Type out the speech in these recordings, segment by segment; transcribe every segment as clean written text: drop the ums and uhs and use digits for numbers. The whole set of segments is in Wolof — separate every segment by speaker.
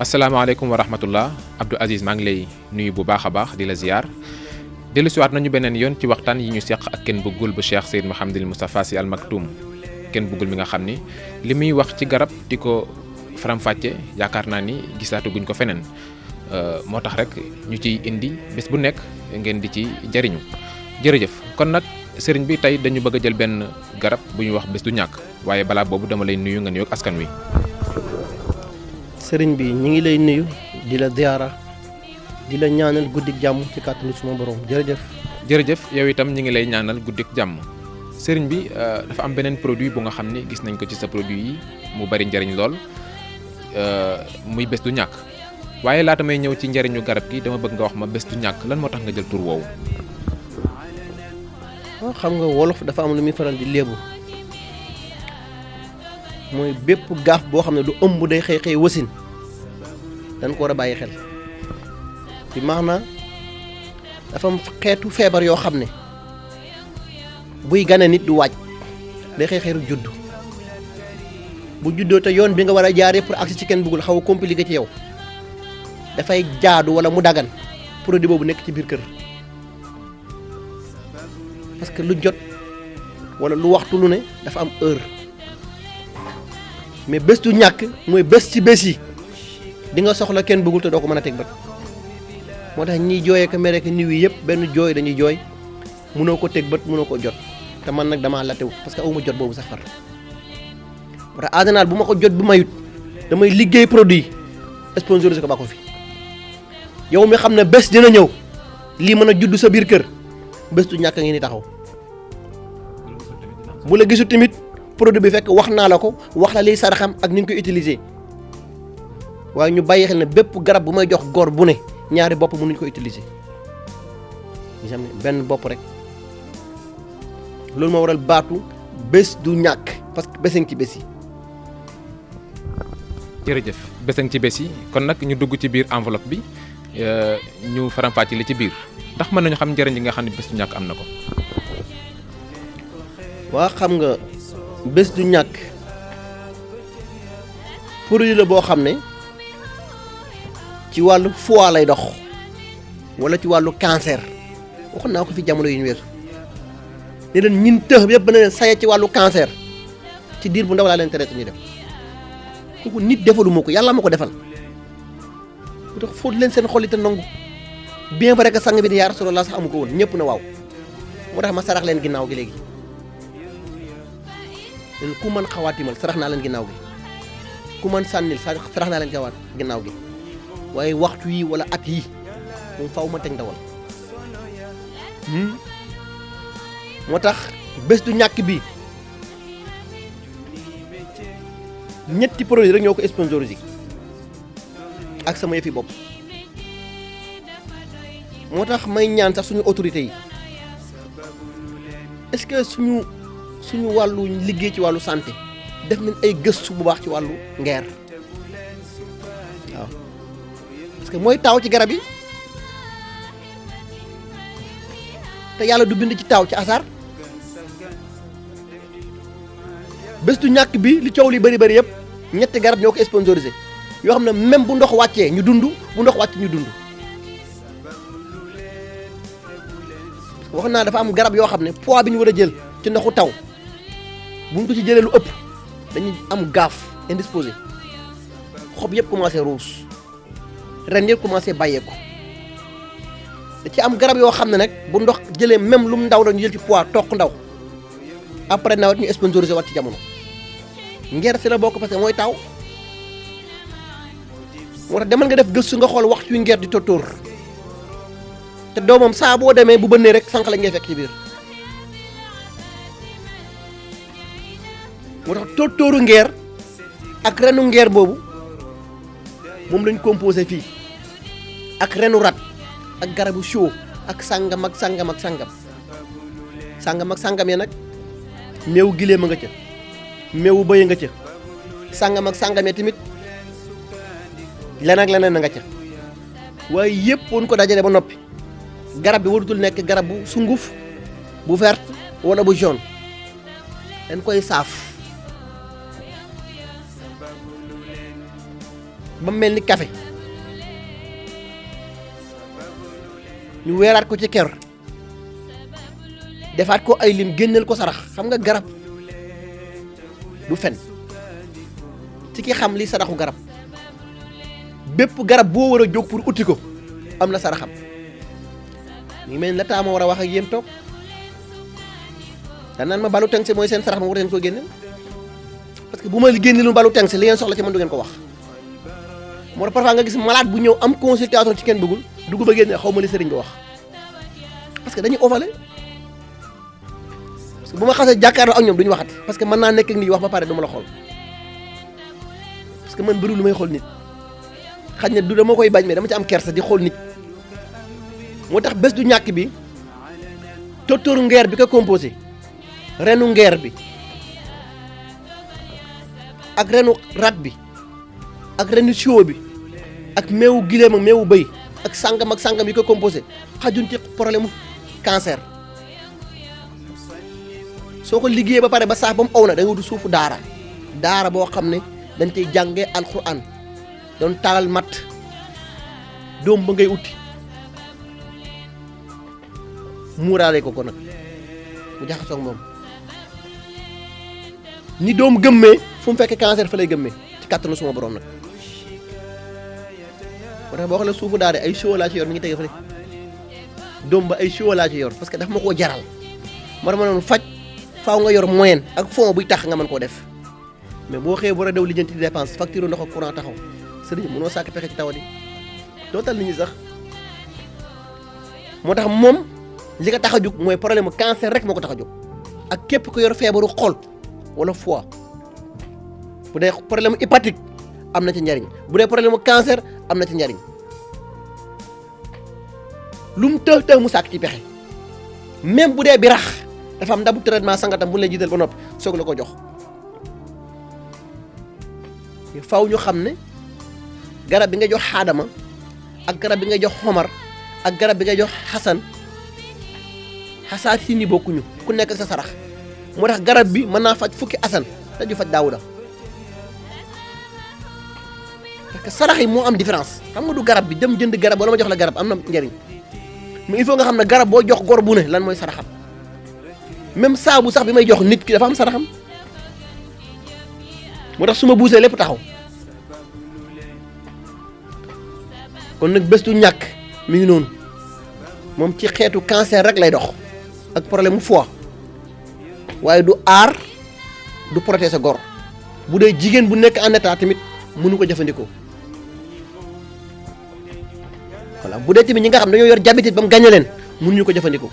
Speaker 1: asalaamaaleykum wa rahmatullah Abdou Aziz maa ngi lay nuyu bu baax a baax di la ziar dellusiwaat nañu beneen yoon ci waxtaan yi ñu seq ak kenn bëggul bu Cheikh Seyd Mouhamadul Moustapha Sy Al Maktoum kenn bëggul mi nga xam ni li muy wax ci garab di ko faram-fàcce yaakaar naa ni gisaatuguñ ko feneen moo tax rek ñu ciy indi bés bu nekk ngeen di ci jariñu jërëjëf kon nag sëriñ bi tey dañu bëgg a jël benn garab bu ñuy wax bés du ñàkk waaye balaa boobu dama lay nuyu nga nuyoog askan wi.
Speaker 2: sëriñ bi ñi ngi lay nuyu di la ziyaara di la ñaanal guddik jàmm ci kàttanu suma borom jërëjëf.
Speaker 1: jërëjëf yow itam ñi ngi lay ñaanal guddik jàmm sëriñ bi dafa am beneen produit bu nga xam ni gis nañ ko ci sa produit yi mu bari njariñ lool muy bés du ñàkk waaye laata may ñëw ci njariñu garab gi dama bëgg nga wax ma bés du ñàkk lan moo tax nga jël tur woowu.
Speaker 2: waaw xam nga wolof dafa am lu muy faral di léebu mooy bépp gaaf boo xam ne du ëmb day xëy xëy wasin dañ ko war a bàyyi xel bi maanaam dafa am xeetu feebar yoo xam ne buy gane nit du waaj day xëy xëy judd bu juddoo te yoon bi nga war a jaaree pour agsi ci kenn bëggul xaw a compliqué ci yow dafay jaadu wala mu dagan produit boobu nekk ci biir kër parce que lu jot wala lu waxtu lu ne dafa am heure mais bés du ñàkk mooy bés ci bés yi di nga soxla kenn bëggul te doo ko mën a teg bët moo tax ñiy jooyee ko mere ko niw yi yëpp benn jooy dañuy jooy mënoo ko teg bët mënoo ko jot te man nag damaa latew parce que awuma jot boobu sax far moo tax àddinaal bu ma ko jot bu mayut damay liggéey produit sponsorisé ko ba ko fi yow mi xam ne bés dina ñëw lii mën a judd sa biir kër bés du ñàkk ngi ni taxaw bu la gisul tamit produit bi fekk wax naa la ko wax la liy saraxam ak ni ñu koy utiliser waaye ñu bàyyi xel ne bépp garab bu may jox góor bu ne ñaari bopp mënuñ ko utiliser xam ne benn bopp rek loolu moo waral baatu bés du ñàkk parce que bésaŋ ci bés yi.
Speaker 1: jërëjëf bésaŋ ci bés yi kon nag ñu dugg ci biir enveloppe bi ñu faram-fàcce li ci biir ndax mën nañu xam njëriñ yi nga xam ne bés du ñàkk am na ko.
Speaker 2: waa xam nga bés du ñàkk produit la boo xam ne ci wàllu foie lay dox wala ci wàllu cancer waxoon naa ko fi jamono yu ñu weesu ne leen ñin tëx yëpp ba ne leen saye ci wàllu cancer ci diir bu ndaw laa leen traité ñu dem kooku nit defalu ma ko yàlla ma ko defal bu tax fóot leen seen xol yi te nangu bien vrai que sang bi di yaa Rasulullah sax amu ko woon ñëpp na waaw moo tax ma sarax leen ginnaaw gi léegi leen ku mën xawaatimal sarax naa leen ginnaaw gi ku mën sànnil sarax naa leen ginnaaw gi waaye waxtu yi wala at yi moom faw ma teg ndawal moo tax bés du ñàkk bi ñetti produit rek ñoo ko sponsorisé ak sama yëfi bopp moo tax may ñaan sax suñu autorités yi est-ce que suñu wàllu liggéey ci wàllu santé def nañ ay gëstu bu baax ci wàllu ngeer waaw parce que mooy taaw ci garab yi te yàlla du bind ci taaw ci asaar bés du ñàkk bi li coow li bari bari yëpp ñetti garab ñoo ko sponsorisé yoo xam ne même bu ndox wàccee ñu dund bu ndox wàcc ñu dund wax naa dafa am garab yoo xam ne poids bi ñu war a jël ci ndoxu taw buñ ko ci jëlee lu ëpp dañuy am gaaf indisposé xob yëpp commencé ruus ren yëpp commencé bàyyeeku da ci am garab yoo xam ne nag bu ndox jëlee même lu mu ndaw la ñu jël ci poids toq ndaw après nawet ñu sponsorisé waat ci jamono ngeer si la bokk parce que mooy taw moo tax demal nga def gëstu nga xool waxtu wi ngeer di tóotóor te doomam saa boo demee bu bënnee rek sànq lañ ngay fekk ci biir moo tax tóotóoru ngeer ak renu ngeer boobu moom lañ composé fii ak renu rat ak garabu show ak sàngam ak sàngam ak sàngam sàngam ak sàngam ya nag meewu gileem a nga ca meewu bëy a nga ca sàngam ak sàngam ya tamit leneen ak leneen a nga ca waaye yëpp woon ko dajale ba noppi garab bi warutul nekk garab bu sunguf bu verte wala bu jaune dañ koy saaf ba mel ni café ñu weeraat ko ci ker defaat ko ay lim génneel ko sarax. xam nga garab du fen ci ki xam li saraxu garab bépp garab boo war a jóg pour uti ko am na saraxam. ñu mel ni la taa ma war a wax ak yéen toog da naan ma balu teng si mooy seen sarax ma war leen ko génneel parce que bu ma génne lu balu teng si li ngeen soxla ci man du ngeen ko wax. moo tax parfois nga gis malade bu ñëw am consultation ci kenn bëggul dugg ba génne xaw ma li sëriñ bi wax parce que dañuy ovale parce que bu ma xasee jàkkaarloo ak ñoom duñu waxati parce que mën naa nekk ak nit wax ba pare du ma la xool parce que man bëriwul lu may xool nit xaj na du dama koy bañ mais dama ci am kersa di xool nit. moo tax bés du ñàkk bi tóortóoru ngeer bi ko composé renu ngeer bi ak renu rat bi ak renu siwo bi ak meewu gileem ak meewu bëy ak sàngam yi ko composé xajun ci problème cancer. soo ko liggéeyee ba pare ba sax ba mu aw na da nga wutu suufu daara boo xam ne dañ tey jàngee alxuraan doon taalal matt doom ba ngay utti muuraale ko nag mu jaxasoo ak moom ni doom gëmmee fu mu fekk cancer fa lay gëmmee ci kàttanu suma borom nag. moo tax boo xoolee suufu daara ay siwo laa ci yor mi ngi tege fële doom ba ay siwo laa ci yor parce que daf ma koo jaral moo tax ma noonu faj faaw nga yor moyen ak fond buy tax nga mën koo def mais boo xëyee war a daw lijjanti dépense facture ndox ak courant taxaw sëriñ mënoo sàkk pexe ci tawat yi doo tal nit ñi sax. moo tax moom li ko tax a jóg mooy problème mu cancer rek moo ko tax a jóg ak képp ko yor feebaru xol wala foie bu dee problème hépatique am na ci njariñ bu dee problème mu cancer am na ci njariñ lu mu të mu sàkk ci pexe même bu dee bi rax dafa am ndabu traitement sangatam bu lay jiital ba noppi soog la ko jox. faw ñu xam ne garab bi nga jox xaadama ak garab bi nga jox xomar ak garab bi nga jox xasan xasaat si ni bokkuñu ku nekk sa sarax moo tax garab bi mën naa faj fukki asan te du faj daawuda parce que sarax yi moo am différence. xam nga du garab bi dem jënd garab wala ma jox la garab am na njëriñ mais il faut nga xam ne garab boo jox gor bu ne lan mooy saraxam même saabu sax bi may jox nit ki dafa am saraxam moo tax su ma buusee lépp taxaw. kon nag bés du ñàkk mi ngi noonu moom ci xeetu cancer rek lay dox ak problème mu foie waaye du aar du protéger gor bu dee jigéen bu nekk en état tamit mënu ko jëfandikoo. voilà bu dee tamit ñi nga xam dañoo yor diabète ba mu gàññe leen mënuñu ko jëfandikoo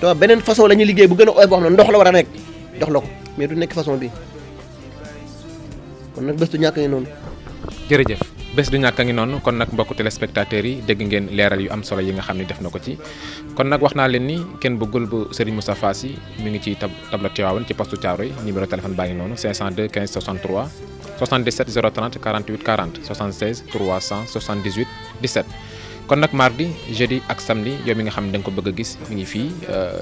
Speaker 2: te beneen façon la ñuy liggéey bu gën a oyof boo xam ne ndox la war a nekk jox la ko mais du nekk façon bi kon nag bés du ñàkk ngi noonu.
Speaker 1: jërëjëf bés du ñàkk a ngi noonu kon nag mbokku téléspectateurs yi dégg ngeen leeral yu am solo yi nga xam ne def na ko ci kon nag wax naa leen ni kenn bëggul bu Serigne Moustapha Sy mi ngi ci tabla Tivaouane ci poste Thiaroye numéro téléphone baa ngi noonu 502 15 63 77 030 48 40 76 378 17. kon nag mardi jeudi ak samedi yow mi nga xam ne da nga ko bëgg a gis mi ngi fii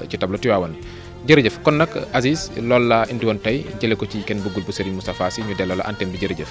Speaker 1: ci tabla Tivaouane jërëjëf kon nag Aziz loolu laa indi woon tey jëlee ko ci kenn bëggul bu Serigne Moustapha Sy ñu delloo la antenne bi jërëjëf.